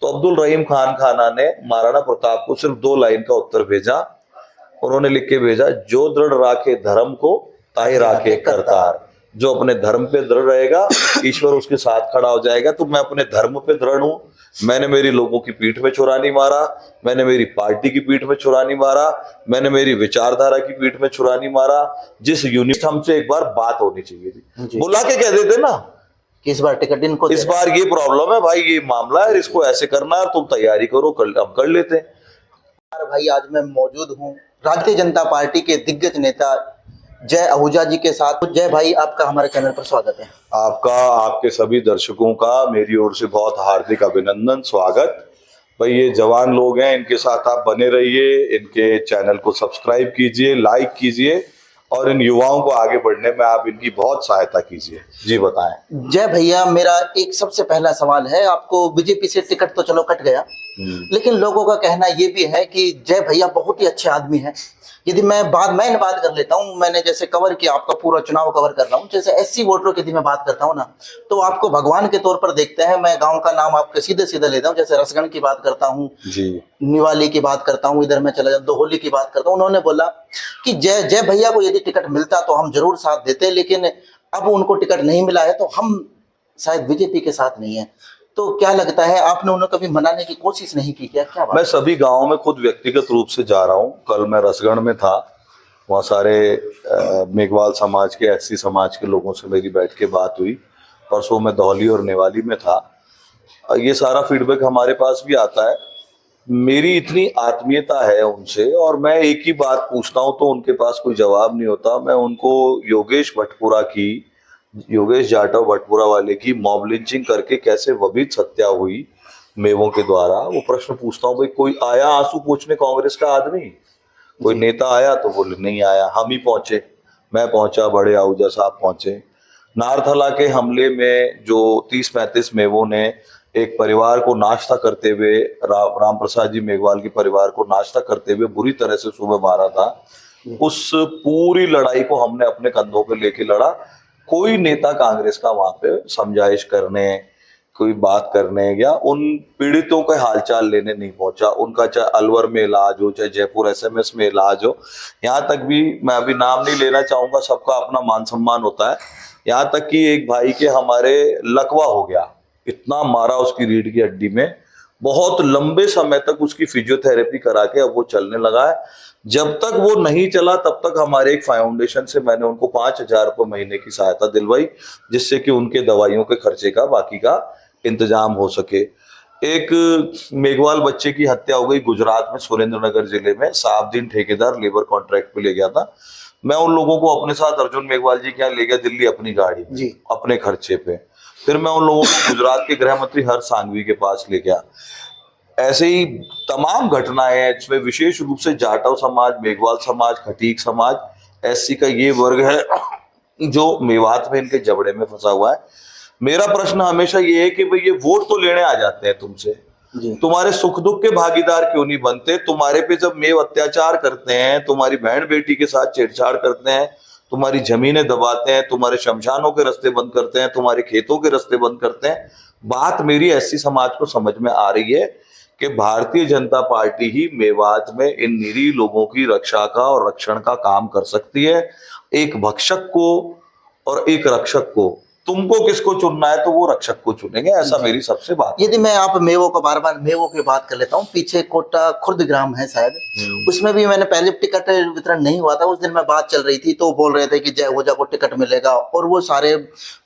तो अब्दुल रहीम खान खाना ने महाराणा प्रताप को सिर्फ 2 लाइन का उत्तर भेजा। उन्होंने लिख के भेजा, जो दृढ़ राखे धर्म को ताहि राखे करतार। जो अपने धर्म पे दृढ़ रहेगा ईश्वर उसके साथ खड़ा हो जाएगा। तो मैं अपने धर्म पे दृढ़ हूं। मैंने मेरी लोगों की पीठ में छुरा नहीं मारा, मैंने मेरी पार्टी की पीठ में छुरा नहीं मारा, मैंने मेरी विचारधारा की पीठ में छुरा नहीं मारा। जिस यूनिट हमसे एक बार बात होनी चाहिए थी, बुला के कह देते ना कि इस बार टिकट इनको, इस बार ये प्रॉब्लम है भाई, ये मामला है, इसको ऐसे करना है, तुम तैयारी करो, हम कर लेते हैं। भाई आज मैं मौजूद हूँ भारतीय जनता पार्टी के दिग्गज नेता जय आहूजा जी के साथ। जय भाई, आपका हमारे चैनल पर स्वागत है। आपका, आपके सभी दर्शकों का मेरी ओर से बहुत हार्दिक अभिनंदन, स्वागत। भाई ये जवान लोग हैं, इनके साथ आप बने रहिए, इनके चैनल को सब्सक्राइब कीजिए, लाइक कीजिए और इन युवाओं को आगे बढ़ने में आप इनकी बहुत सहायता कीजिए। जी बताएं। जय भैया, मेरा एक सबसे पहला सवाल है, आपको बीजेपी से टिकट तो चलो कट गया, लेकिन लोगों का कहना ये भी है कि जय भैया बहुत ही अच्छे आदमी हैं। यदि मैं बात कर लेता हूँ, मैंने जैसे कवर किया, आपका पूरा चुनाव कवर कर रहा हूँ, जैसे एससी वोटरों की यदि मैं बात करता हूँ ना, तो आपको भगवान के तौर पर देखते हैं। मैं गांव का नाम आपके सीधे सीधे लेता हूँ, जैसे रसगढ़ की बात करता हूँ जी, निवाली की बात करता हूँ, इधर मैं चला जाता दोहोली की बात करता हूँ। उन्होंने बोला कि जय भैया को यदि टिकट मिलता तो हम जरूर साथ देते, लेकिन अब उनको टिकट नहीं मिला है तो हम शायद बीजेपी के साथ नहीं है। तो क्या लगता है, आपने उन्हें कभी मनाने की कोशिश नहीं की क्या? क्या बात? मैं सभी गांवों में खुद व्यक्तिगत रूप से जा रहा हूं। कल मैं रसगढ़ में था, वहाँ सारे मेघवाल समाज के, एससी समाज के लोगों से मेरी बैठ के बात हुई। परसों मैं दौली और नेवाली में था। ये सारा फीडबैक हमारे पास भी आता है। मेरी इतनी आत्मीयता है उनसे, और मैं एक ही बात पूछता हूं तो उनके पास कोई जवाब नहीं होता। मैं उनको योगेश जाटव भटपुरा वाले की मॉब लिंचिंग करके कैसे वभित हत्या हुई मेवों के द्वारा, वो प्रश्न पूछता हूँ। भाई कोई आया आंसू पूछने कांग्रेस का आदमी? कोई नेता आया? तो बोले नहीं आया, हम ही पहुंचे। मैं पहुंचा, बड़े आहूजा साहब पहुंचे। नारथला के हमले में जो 30-35 मेवों ने एक परिवार को नाश्ता करते हुए, राम प्रसाद जी मेघवाल के परिवार को नाश्ता करते हुए बुरी तरह से सुबह मारा था, उस पूरी लड़ाई को हमने अपने कंधों पे लेके लड़ा। कोई नेता कांग्रेस का वहां पे समझाइश करने, कोई बात करने या उन पीड़ितों का हालचाल लेने नहीं पहुंचा। उनका चाहे अलवर में इलाज हो, चाहे जयपुर एसएमएस में इलाज हो, यहाँ तक भी मैं अभी नाम नहीं लेना चाहूंगा, सबका अपना मान सम्मान होता है। यहाँ तक कि एक भाई के हमारे लकवा हो गया, इतना मारा उसकी रीढ़ की हड्डी में, बहुत लंबे समय तक उसकी फिजियोथेरेपी करा के अब वो चलने लगा है। जब तक वो नहीं चला तब तक हमारे एक फाउंडेशन से मैंने उनको 5,000 रुपये महीने की सहायता दिलवाई, जिससे कि उनके दवाइयों के खर्चे का, बाकी का इंतजाम हो सके। एक मेघवाल बच्चे की हत्या हो गई गुजरात में, सुरेंद्रनगर जिले में। साहबदीन ठेकेदार लेबर कॉन्ट्रैक्ट पे ले गया था। मैं उन लोगों को अपने साथ अर्जुन मेघवाल जी के यहाँ ले गया दिल्ली अपनी गाड़ी में, अपने खर्चे पे। फिर मैं उन लोगों को गुजरात के गृह मंत्री हर्ष सांघवी के पास ले गया। ऐसे ही तमाम घटनाएं हैं, इसमें विशेष रूप से जाटव समाज, मेघवाल समाज, खटीक समाज, एससी का ये वर्ग है जो मेवात में इनके जबड़े में फंसा हुआ है। मेरा प्रश्न हमेशा ये है कि भाई ये वोट तो लेने आ जाते हैं तुमसे, तुम्हारे सुख दुख के भागीदार क्यों नहीं बनते? तुम्हारे पे जब मेव अत्याचार करते हैं, तुम्हारी बहन बेटी के साथ छेड़छाड़ करते हैं, तुम्हारी जमीनें दबाते हैं, तुम्हारे शमशानों के रास्ते बंद करते हैं, तुम्हारे खेतों के रास्ते बंद करते हैं, बात मेरी एससी समाज को समझ में आ रही है कि भारतीय जनता पार्टी ही मेवात में इन निरीह लोगों की रक्षा का और रक्षण का काम कर सकती है। एक भक्षक को और एक रक्षक को, तुमको किसको चुनना है तो वो रक्षक को चुनेंगे, ऐसा मेरी सबसे बात। यदि मैं आप मेवों को बार बार मेवों की बात कर लेता हूँ, पीछे कोटा खुर्द ग्राम है शायद, उसमें भी मैंने पहले टिकट वितरण नहीं हुआ था, उस दिन में बात चल रही थी, तो बोल रहे थे कि जय आहूजा को टिकट मिलेगा, और वो सारे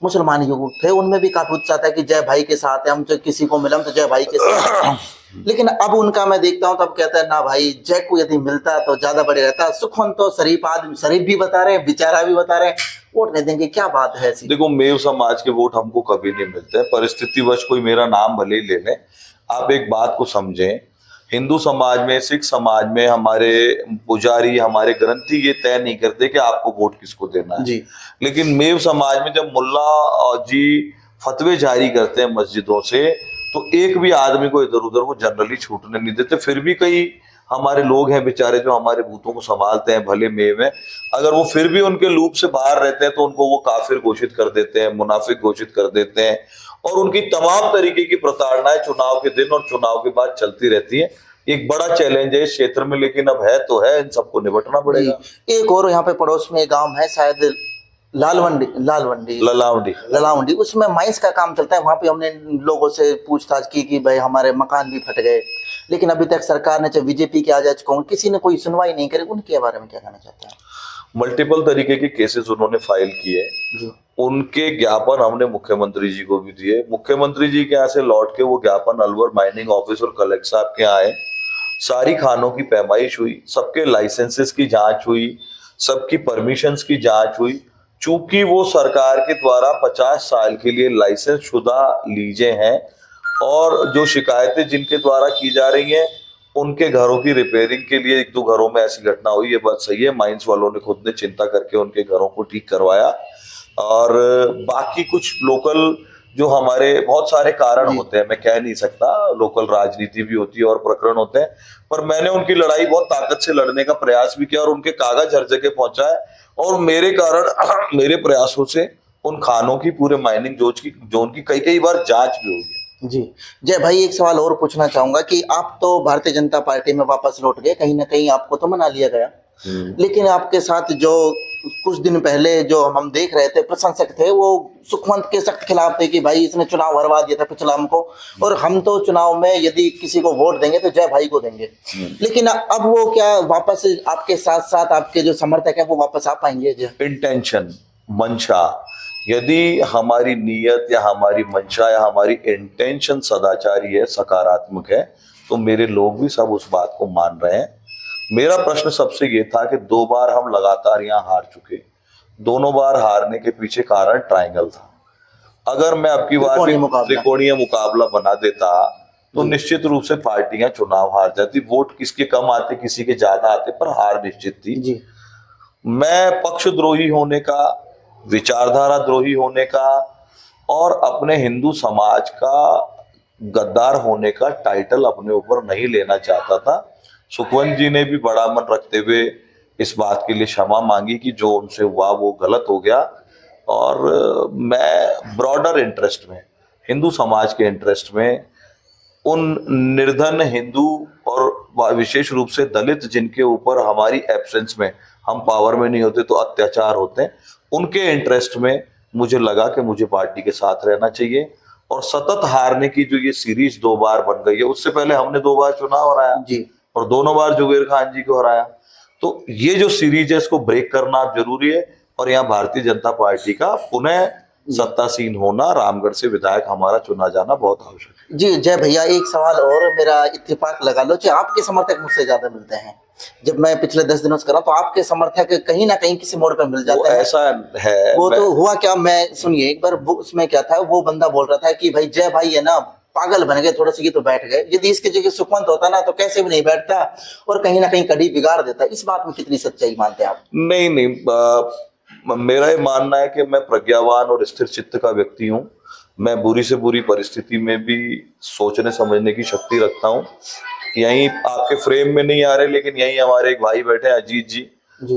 मुसलमान युवक थे, उनमें भी काफी उत्साह था कि जय भाई के साथ है, हम जो किसी को मिला तो जय भाई के साथ। लेकिन अब उनका मैं देखता हूँ तब कहता है ना भाई, जय को यदि मिलता तो ज्यादा बढ़िया रहता। सुखन तो शरीफ आदमी, शरीफ भी बता रहे हैं, बेचारा भी बता रहे हैं, वोट नहीं देंगे, क्या बात है ऐसी? देखो, मेव समाज के वोट हमको कभी नहीं मिलते, परिस्थितिवश कोई मेरा नाम भले ही ले ले। आप एक बात को समझें, हिंदू समाज में, सिख समाज में हमारे पुजारी, हमारे ग्रंथी ये तय नहीं करते कि आपको वोट किसको देना है जी। लेकिन मेव समाज में जब मुल्ला जी फतवे जारी करते हैं मस्जिदों से, तो एक भी आदमी को इधर उधर वो जनरली छूटने नहीं देते। फिर भी कई हमारे लोग हैं बेचारे जो हमारे बूथों को संभालते हैं, भले मेव हैं, अगर वो फिर भी उनके लूप से बाहर रहते हैं तो उनको वो काफिर घोषित कर देते हैं, मुनाफिक घोषित कर देते हैं, और उनकी तमाम तरीके की प्रताड़नाएं चुनाव के दिन और चुनाव के बाद चलती रहती है। एक बड़ा चैलेंज है इस क्षेत्र में, लेकिन अब है तो है, इन सबको निपटना जी पड़ेगा। एक और यहाँ पे पड़ोस में एक गांव है शायद लालवंडी ललावड़ी। ललावंडी, उसमें माइंस का काम चलता है। वहां पे हमने लोगों से पूछताछ की कि भाई हमारे मकान भी फट गए, लेकिन अभी तक सरकार ने, चाहे बीजेपी की आ जा चुका हूँ, किसी ने कोई सुनवाई नहीं करी। उनके बारे में क्या कहना चाहते हैं? मल्टीपल तरीके के केसेस उन्होंने फाइल किए, जी उनके ज्ञापन हमने मुख्यमंत्री जी को भी दिए। मुख्यमंत्री जी के यहाँ से लौट के वो ज्ञापन अलवर माइनिंग ऑफिस और कलेक्टर साहब के यहाँ आए। सारी खानों की पैमाइश हुई, सबके लाइसेंसेस की जांच हुई, सबकी परमिशंस की जांच हुई। चूंकि वो सरकार के द्वारा 50 साल के लिए लाइसेंस शुदा लीजे हैं, और जो शिकायतें जिनके द्वारा की जा रही हैं उनके घरों की रिपेयरिंग के लिए 1-2 घरों में ऐसी घटना हुई, ये बात सही है। माइंस वालों ने खुद ने चिंता करके उनके घरों को ठीक करवाया। और बाकी कुछ लोकल जो हमारे बहुत सारे कारण जी। होते हैं, मैं कह नहीं सकता, लोकल राजनीति भी होती है और प्रकरण होते हैं, पर मैंने उनकी लड़ाई बहुत ताकत से लड़ने का प्रयास भी किया और उनके कागज हर जगह पहुंचा है। और मेरे कारण मेरे प्रयासों से उन खानों की, पूरे माइनिंग जोन की कई बार जांच भी हुई है। जी जय भाई, एक सवाल और पूछना चाहूंगा कि आप तो भारतीय जनता पार्टी में वापस लौट गए, कहीं ना कहीं आपको तो मना लिया गया, लेकिन आपके साथ जो कुछ दिन पहले जो हम देख रहे थे प्रशंसक थे, वो सुखवंत के सख्त खिलाफ थे कि भाई इसने चुनाव हरवा दिया था पिछला हमको, और हम तो चुनाव में यदि किसी को वोट देंगे तो जय भाई को देंगे। लेकिन अब वो क्या वापस आपके साथ साथ आपके जो समर्थक है वो वापस आ पाएंगे? जय इंटेंशन, मंशा, यदि हमारी नीयत या हमारी मंशा या हमारी इंटेंशन सदाचारी है, सकारात्मक है, तो मेरे लोग भी सब उस बात को मान रहे हैं। मेरा प्रश्न सबसे ये था कि 2 बार हम लगातार यहाँ हार चुके, दोनों बार हारने के पीछे कारण ट्रायंगल था। अगर मैं अब की बार त्रिकोणीय मुकाबला बना देता तो निश्चित रूप से पार्टियां चुनाव हार जाती, वोट किसके कम आते, किसी के ज्यादा आते, पर हार निश्चित थी। जी मैं पक्षद्रोही होने का, विचारधारा द्रोही होने का और अपने हिंदू समाज का गद्दार होने का टाइटल अपने ऊपर नहीं लेना चाहता था। सुखवंत जी ने भी बड़ा मन रखते हुए इस बात के लिए क्षमा मांगी कि जो उनसे हुआ वो गलत हो गया, और मैं ब्रॉडर इंटरेस्ट में, हिंदू समाज के इंटरेस्ट में, उन निर्धन हिंदू और विशेष रूप से दलित जिनके ऊपर हमारी एब्सेंस में, हम पावर में नहीं होते तो अत्याचार होते हैं, उनके इंटरेस्ट में मुझे लगा कि मुझे पार्टी के साथ रहना चाहिए। और सतत हारने की जो ये सीरीज 2 बार बन गई है, उससे पहले हमने 2 बार चुनाव हराया जी और दोनों बार जुबेर खान जी को हराया। तो ये जो सीरीज है इसको ब्रेक करना जरूरी है, और यहाँ भारतीय जनता पार्टी का पुनः सत्तासीन होना, रामगढ़ से विधायक हमारा चुना जाना बहुत आवश्यक है। जी जय भैया, एक सवाल और, मेरा इत्तेफाक लगा लो कि आपके समर्थक मुझसे ज्यादा मिलते हैं। जब मैं पिछले 10 दिनों से कर रहा हूँ तो आपके समर्थक कहीं ना कहीं किसी मोड़ पे मिल जाते हैं। ऐसा है, वो तो हुआ क्या, मैं सुनिए एक बार, वो उसमें क्या था, वो बंदा बोल रहा था कि भाई जय भाई है ना पागल बन गए थोड़े से, ये तो बैठ गए, यदि इसकी जगह सुखवंत होता ना तो कैसे भी नहीं बैठता, और कहीं ना कहीं कड़ी बिगाड़ देता। इस बात में कितनी सच्चाई मानते हैं आप? नहीं, मेरा ये मानना है कि मैं प्रज्ञावान और स्थिर चित्त का व्यक्ति हूँ। मैं बुरी से बुरी परिस्थिति में भी सोचने समझने की शक्ति रखता हूँ। यहीं आपके फ्रेम में नहीं आ रहे, लेकिन यहीं हमारे एक भाई बैठे हैं, अजीत जी।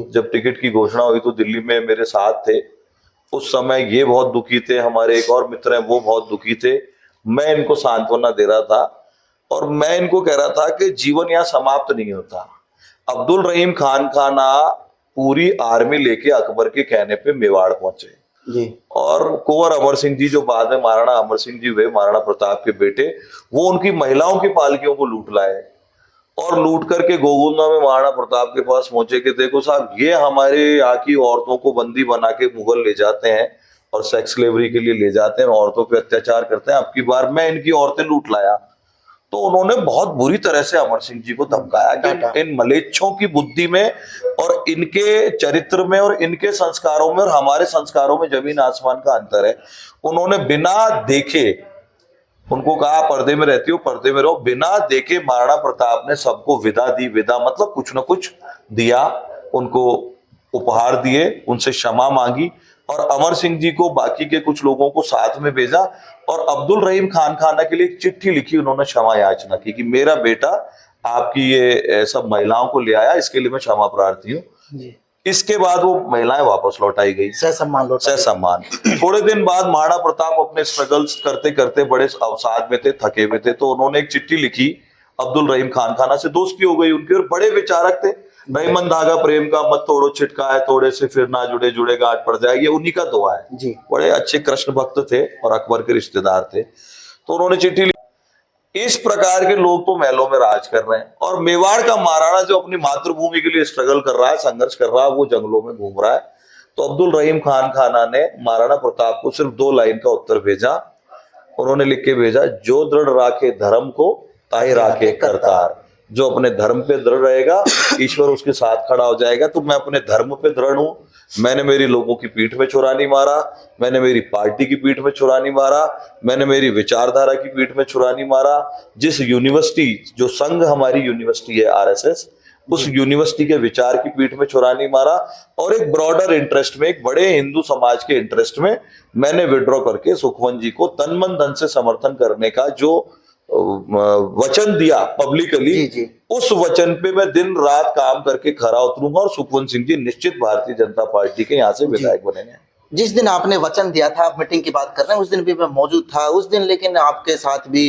जब टिकट की घोषणा हुई तो दिल्ली में मेरे साथ थे। उस समय ये बहुत दुखी थे, हमारे एक और मित्र हैं वो बहुत दुखी थे। मैं इनको सांत्वना दे रहा था और मैं इनको कह रहा था कि जीवन यहाँ समाप्त नहीं होता। अब्दुल रहीम खान खाना पूरी आर्मी लेके अकबर के कहने पे मेवाड़ पहुंचे जी, और कुंवर अमर सिंह जी जो बाद में महाराणा अमर सिंह जी हुए, महाराणा प्रताप के बेटे, वो उनकी महिलाओं की पालकियों को लूट लाए और लूट करके गोगुंदा में महाराणा प्रताप के पास पहुंचे कि देखो साहब, ये हमारे यहाँ की औरतों को बंदी बना के मुगल ले जाते हैं और सेक्स स्लेवरी के लिए ले जाते हैं, औरतों पे अत्याचार करते हैं, अब की बार मैं इनकी औरतें लूट लाया। तो उन्होंने बहुत बुरी तरह से अमर सिंह जी को धमकाया कि इन मलेच्छों की बुद्धि में और इनके चरित्र में और इनके संस्कारों में और हमारे संस्कारों में जमीन आसमान का अंतर है। उन्होंने बिना देखे, उनको कहा पर्दे में रहती हो पर्दे में रहो, बिना देखे महाराणा प्रताप ने सबको विदा दी। विदा मतलब कुछ न कुछ दिया, उनको उपहार दिए, उनसे क्षमा मांगी और अमर सिंह जी को, बाकी के कुछ लोगों को साथ में भेजा और अब्दुल रहीम खान खाना के लिए एक चिट्ठी लिखी, उन्होंने क्षमा याचना की कि मेरा बेटा आपकी ये सब महिलाओं को ले आया, इसके लिए मैं क्षमा प्रार्थी हूँ। इसके बाद वो महिलाएं वापस लौटाई गई, सह सम्मान लौटा सह सम्मान। थोड़े दिन बाद महाराणा प्रताप अपने स्ट्रगल्स करते करते बड़े अवसाद में थे, थके हुए थे, तो उन्होंने एक चिट्ठी लिखी, अब्दुल रहीम खान खाना से दोस्ती हो गई उनकी, और बड़े विचारक थे। रहीमन धागा प्रेम का मत तोड़ो, छिटका है तोड़े से फिर ना जुड़े, जुड़े गांठ पड़ जाएगी, उन्हीं का दुआ है जी। बड़े अच्छे कृष्ण भक्त थे और अकबर के रिश्तेदार थे। तो उन्होंने चिट्ठी लिखी। इस प्रकार के लोग तो महलों में राज कर रहे हैं, और मेवाड़ का महाराणा जो अपनी मातृभूमि के लिए स्ट्रगल कर रहा है, संघर्ष कर रहा है, वो जंगलों में घूम रहा है। तो अब्दुल रहीम खान खाना ने महाराणा प्रताप को सिर्फ 2 लाइन का उत्तर भेजा। उन्होंने लिख के भेजा, जो दृढ़ राखे धर्म को ताहि राखे करतार। जो अपने धर्म पे दृढ़ रहेगा, ईश्वर उसके साथ खड़ा हो जाएगा। तो मैं अपने धर्म पे दृढ़ हूं। मैंने मेरी लोगों की पीठ में छुरा नहीं मारा, मैंने मेरी पार्टी की पीठ में छुरा नहीं मारा, मैंने मेरी विचारधारा की पीठ में छुरा नहीं मारा। जिस यूनिवर्सिटी, जो संघ हमारी यूनिवर्सिटी है आरएसएस, उस यूनिवर्सिटी के विचार की पीठ में छुरा नहीं मारा, और एक ब्रॉडर इंटरेस्ट में, एक बड़े हिंदू समाज के इंटरेस्ट में मैंने विड्रॉ करके सुखवंत जी को तन मन धन से समर्थन करने का जो वचन दिया पब्लिकली, उस वचन पे मैं दिन रात काम करके खरा उतरूंगा, और सुखवंत सिंह जी निश्चित भारतीय जनता पार्टी के यहाँ से विधायक बनेंगे। जिस दिन आपने वचन दिया था, आप मीटिंग की बात कर रहे हैं, उस दिन भी मैं मौजूद था उस दिन, लेकिन आपके साथ भी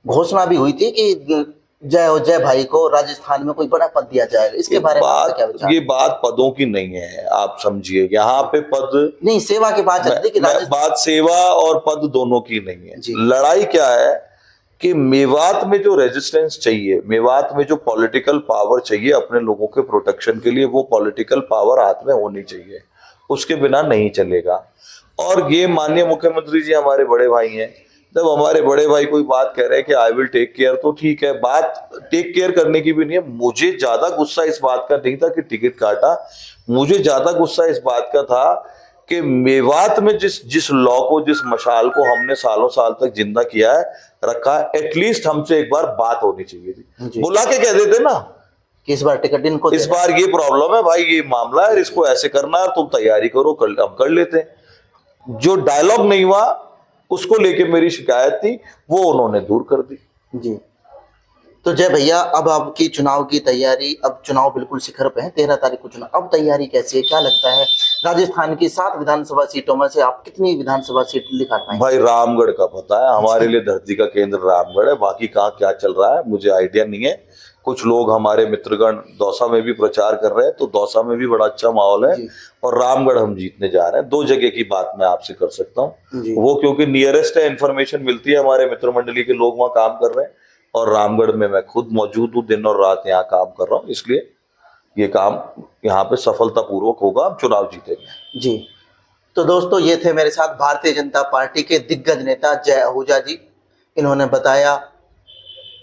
घोषणा भी हुई थी कि जय हो जय भाई को राजस्थान में कोई बड़ा पद दिया जाएगा। इसके बारे में आपका क्या विचार? ये बात पदों की नहीं है, आप समझिए, यहाँ पे पद नहीं, सेवा की बात चल रही है। बात सेवा और पद दोनों की नहीं है। लड़ाई क्या है कि मेवात में जो रेजिस्टेंस चाहिए, मेवात में जो पॉलिटिकल पावर चाहिए अपने लोगों के प्रोटेक्शन के लिए, वो पॉलिटिकल पावर हाथ में होनी चाहिए, उसके बिना नहीं चलेगा। और ये माननीय मुख्यमंत्री जी हमारे बड़े भाई हैं, जब हमारे बड़े भाई कोई बात कह रहे हैं कि आई विल टेक केयर, तो ठीक है, बात टेक केयर करने की भी नहीं है। मुझे ज्यादा गुस्सा इस बात का नहीं था कि टिकट काटा, मुझे ज्यादा गुस्सा इस बात का था कि मेवात में जिस लॉ को, जिस मशाल को हमने सालों साल तक जिंदा किया है, रखा है, एटलीस्ट हमसे एक बार बात होनी चाहिए थी। बुला के कह देते ना कि इस बार टिकट इनको, इस बार ये प्रॉब्लम है भाई, ये मामला है, इसको ऐसे करना है, तुम तैयारी करो, हम कर लेते हैं। जो डायलॉग नहीं हुआ, उसको लेके मेरी शिकायत थी, वो उन्होंने दूर कर दी। जी। तो जय भैया, अब आपकी चुनाव की तैयारी, अब चुनाव बिल्कुल शिखर पे है, 13 तारीख को चुनाव, अब तैयारी कैसी है, क्या लगता है राजस्थान की 7 विधानसभा सीटों में से आप कितनी विधानसभा सीट दिखा पाएंगे? भाई रामगढ़ का पता है, हमारे लिए धरती का केंद्र रामगढ़ है, बाकी कहाँ क्या चल रहा है मुझे आइडिया नहीं है। कुछ लोग हमारे मित्रगण दौसा में भी प्रचार कर रहे हैं, तो दौसा में भी बड़ा अच्छा माहौल है, और रामगढ़ हम जीतने जा रहे हैं। 2 जगह की बात मैं आपसे कर सकता हूँ, वो क्योंकि नियरेस्ट है, इन्फॉर्मेशन मिलती है, हमारे मित्र मंडली के लोग वहाँ काम कर रहे हैं, और रामगढ़ में मैं खुद मौजूद हूँ, दिन और रात यहाँ काम कर रहा हूँ, इसलिए ये काम यहाँ पे सफलतापूर्वक होगा, हम चुनाव जीतेंगे। जी। तो दोस्तों, ये थे मेरे साथ भारतीय जनता पार्टी के दिग्गज नेता जय आहूजा जी। इन्होंने बताया,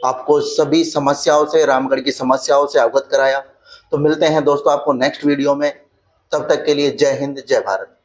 आपको सभी समस्याओं से, रामगढ़ की समस्याओं से अवगत कराया। तो मिलते हैं दोस्तों आपको नेक्स्ट वीडियो में, तब तक के लिए जय हिंद, जय भारत।